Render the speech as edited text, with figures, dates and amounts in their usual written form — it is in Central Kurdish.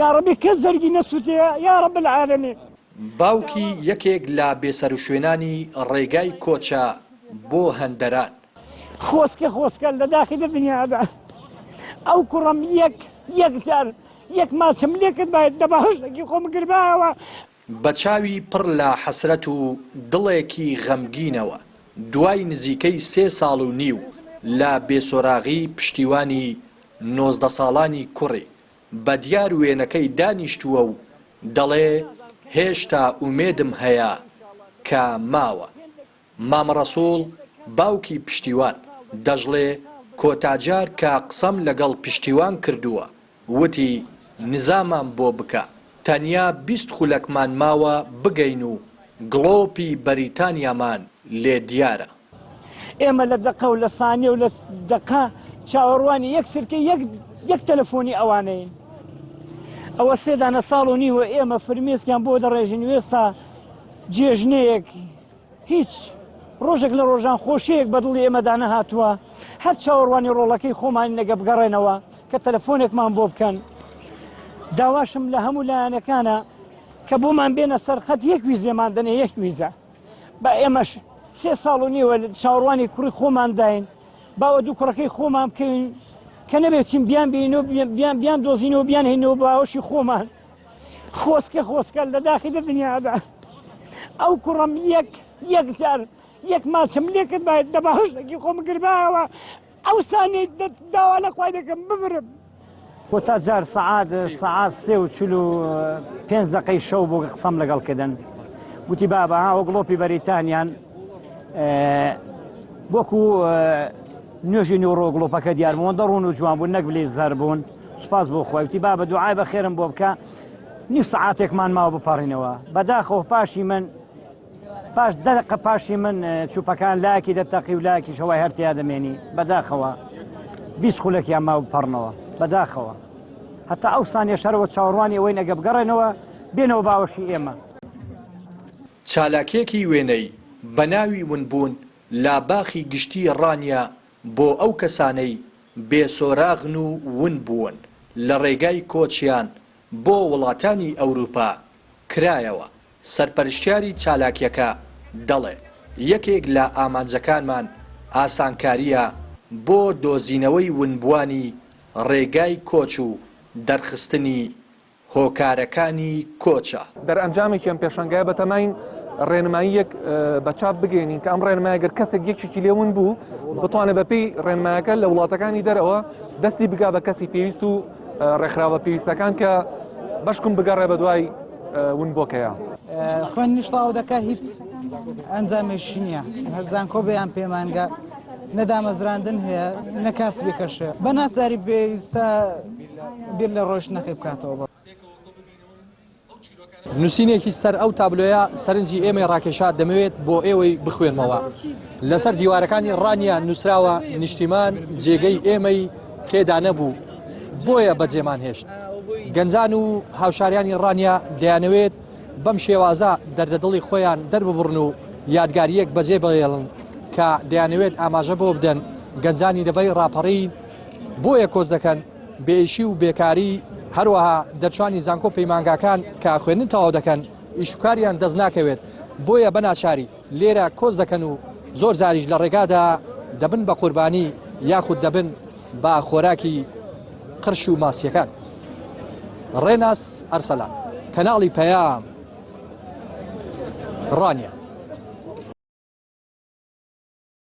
يا ربي كزرقي نسوتيا يا رب العالمين. باوکی یەکێک لە بێسەروشوێنانی ڕێگای کۆچە بۆ هەندەران. خۆسکە لە داخل دنیادا ئەو کوڕم یەک جار یەک ماچم لێ کرد باید دەباهشتێکی خۆم گرباوە. بە چاوی پڕ لە حەسرەت و دڵێکی غەمگینەوە دوای نزیکەی 3 ساڵ و نیو لە بێسۆراغی پشتیوانی 19 ساڵانی کوڕی بە دیار وێنەکەی دانیشتووە و دەڵێ هێشتا ئومێدم هەیە کە ماوە. مامەڕەسوڵ باوکی پشتیوان دەژڵێ کۆتاجار کە قسەم لەگەڵ پشتیوان کردووە وتی نزامان بۆ بکە تەنیا 20 خولەکمان ماوە بگەین و گڵۆپی بەریتانیامان لێ دیارە. ئێمە لە دقە و لە سانیە و لە دقا چاوەڕوانی یەک سرکە یەک تەلەفۆنی ئەوانەیە. ئەوە 3 دانە ساڵ و نیوە ئێمە فرمێسکیان بۆ دەڕێژین وێستا جێژنەیەک هیچ ڕۆژێک لە ڕۆژان خۆشەیەک بەدڵی ئێمەدا نەهاتووە هەر چاوەڕوانی ڕۆڵەکەی خۆمانی نەگە بگەڕێنەوە کە تەلەفۆنێکمان بۆ بکەن. داواشم لە هەموو لایەنەکانە کە بۆمان بێنە سەرخەت یەک ویزێمان دەنێ یەک ویزە بە ئێمەش 3 ساڵ و نیوە چاوەڕوانی کوڕی خۆمان داین باوە دوو کوڕەکەی خۆمان بکەین کە نەبێت بیان بینەوە بیان دۆزینەوە بیان هێنەوە باوەشی خۆمان. خۆسکە لە داخل دنیادا ئەو کوڕم یەک جار یەک ماچم لێ کرد باید دەباهشتێکی خۆم گرباوە ئەو سانەی داوا لە خوای دەکەم بمرم. کۆتاجار سەعات 3:45 دقەی شەو بۆ قسەم لەگەڵ کردن گوتی بابا ئەو گڵۆپی بەریتانیان وەکو نوێژی نیوڕۆ گڵۆپەکە دیارمەوە دەڕوون و جوان بوون نەک بلێ زەر بوون سوپاس بۆ خۆی وتی بابە دوعای بە خێرم بۆ بکە نیو سەعاتێکمان ماوە بپەڕینەوە بەداخەوە پاشی من پاش 10 دقە پاشی من چوپەکان لاکی دەتەقی و لاکی شەوای هەرتیا دەمێنی بەداخەوە 20 خولەکیان ماوە بپەڕنەوە بەداخەوە هەتا ئەو سانیە شەرەوە چاوەڕوانی ئەوەی نەگە بگەڕێنەوە بێنەوە باوەشی ئێمە. چالاکێکی وێنەی بەناوی ونبوون لا باخی گشتی ڕانیا بۆ ئەو کەسانەی بێسۆراغن و ون بوون لە ڕێگای کۆچیان بۆ وڵاتانی ئەوروپا کرایەوە. سەرپەرشتیاری چالاکیەکە دەڵێ یەکێک لە ئامانجەکانمان ئاسانکاریە بۆ دۆزینەوەی ونبوانی ڕێگای کۆچ و دەرخستنی هۆکارەکانی کۆچە. دەرئەنجامێکیان پێشەنگایە بەتەماین ڕێنماییەک بە چاپ بگەێنین کە ئەم ڕێنمایەگەر کەسێک یەکێکی لێون بوو بتوانێت بەپێی ڕێنمایەکە لە وڵاتەکانی دەرەوە دەستی بگا بە کەسی پێویست و ڕێکخراوە پێویستەکان کە بەشکم بگەڕێ بە دوای ون بۆکەیە. خوێنی شڵاو دەکە هیچ ئەنجامێکی نییە هەزانکۆ بەیان پێمانگە نەدامەزراندن هەیە نەکاسبێکەشە بە ناچاری پێویستە بیر لە ڕۆژنەکەی بکاتەوە. نووسینێکی سەر ئەو تابلۆیە سەرنجی ئێمەی ڕاکێشات دەمەوێت بۆ ئێوەی بخوێنمەوە لەسەر دیوارەکانی ڕانیا نووسراوە نیشتیمان جێگەی ئێمەی تێدا نەبوو بۆیە بەجێمان هێشت. گەنجان و هاوشاریانی ڕانیا دەیانەوێت بەم شێوازە دەردەدڵی خۆیان دەرببڕن و یادگاریەک بەجێ بهێڵن کە دەیانەوێت ئاماژە بۆ بدەن گەنجانی دەبەی ڕاپەڕی بۆیە کۆز دەکەن بێئیشی و بێکاری هەروەها دەرچوانی زانکۆ پەیمانگاکان کە خوێندن تەواو دەکەن ئیشوکاریان دەست ناکەوێت بۆیە بەناچاری لێرە کۆز دەکەن و زۆر زاریش لە ڕێگادا دەبن بە قوربانی یاخود دەبن بە خۆراکی قرش و ماسیەکان. ڕێناس ئەرسەلان کەناڵی پەیام ڕانیا.